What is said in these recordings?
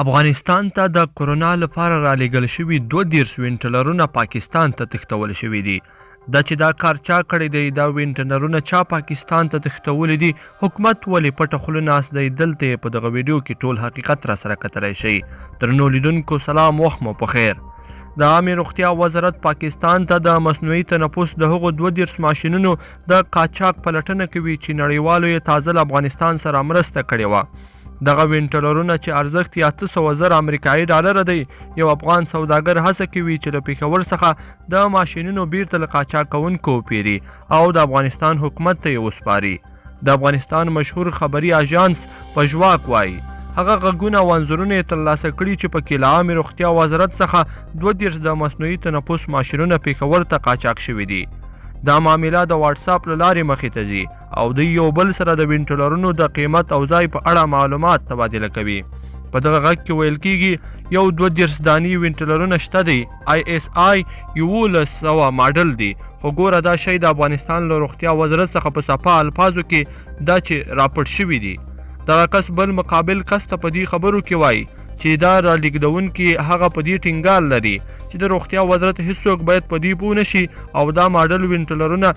افغانستان ته د کورونا لپاره رالیږل شوي 32 وینټیلرونه پاکستان ته تښتول شوي دي. دا چې دا کار چا کړی دی، دا وینټیلرونه چا پاکستان ته تښتولي دي، حکومت ولې پټه خوله ناست دی؟ دلته یې په دغه ویډیو کې ټول حقیقت راسره کتلی شئ. درنو لیدونکو سلام، وخت مو په خیر. د عامې روغتیا وزارت پاکستان ته د مصنوعي تنفس د هغو 32 ماشینونو د قاچاق پلټنه کوي چې نړیوالو یې تازه له افغانستان سره مرسته کړې وه. دغه وینټیلرونه چې ارزښت یې 800,000 امریکایي ډالره دی، یو افغان سوداګر هڅه کوي چې له پېښور څخه د ماشینونو بیرته له قاچاق کوونکو وپېري او د افغانستان حکومت ته یې وسپاري. د افغانستان مشهور خبري اژانس پژواک وایي هغه غږونه او انځورونه یې ترلاسه کړي چې پکې له عامې روغتیا وزارت څخه 32 د مصنوعي تنفس ماشینونه پېښور ته قاچاق شوي دي. دا معامله د واټساپ له لارې مخې ته ځي او دوی یو بل سره د وینټیلرونو د قیمت او ځای په اړه معلومات تبادله کوي. په دغه غږ کې ویل کېږي یو 32 دانې وینټیلرونه شته دی، ISI 1100 ماډل دی، خو ګوره دا شی د افغانستان له روغتیا وزارت څخه په صفا الفاظو کې دا چې راپټ شوي دي. دغه کس بل مقابل کس ته په دې خبرو کې وایي چې دا رالیږدونکي هغه په دې ټینګار لري چې د روغتیا وزارت هیڅوک باید په دې پوه نشي او دا ماډل وینټیلرونه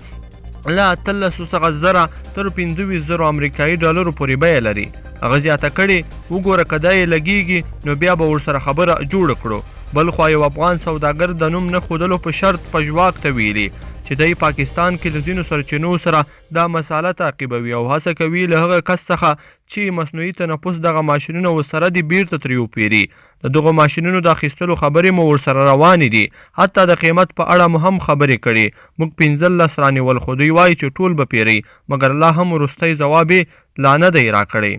له 13,000 تر 25,000 امریکایي ډالرو پورې بیه لري. هغه زیاته کړې وګوره که دا یې لګیږي نو بیا به ورسره خبره جوړه کړو. بل خوا یو افغان سوداګر د نوم نه ښودلو په شرط پژواک ته ویلي چې دی پاکستان کې له ځینو سرچینو سره دا مساله تعقیبوي او هڅه کوي له هغه کس څخه چې مصنوعي تنفس دغه ماشینونه ورسره دي بیرته ترې وپېري. د دغو ماشینونو د اخیستلو خبرې مو ورسره روانې دي، حتی د قیمت په اړه مو هم خبرې کړي. موږ 15 رانیول، خو دوی وایي چې ټول به پیرئ، مګر لا هم وروستی ځواب یې لا نه دی راکړی.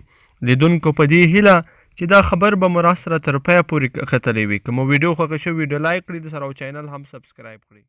لیدونکو په دې هیله چې دا خبر به مو راسره تر پایه پورې کتلی وي. که مو ویډیو خوښه شوې ویډیو لایک کړئ، د سره او چینل هم سبسکرایب کړئ.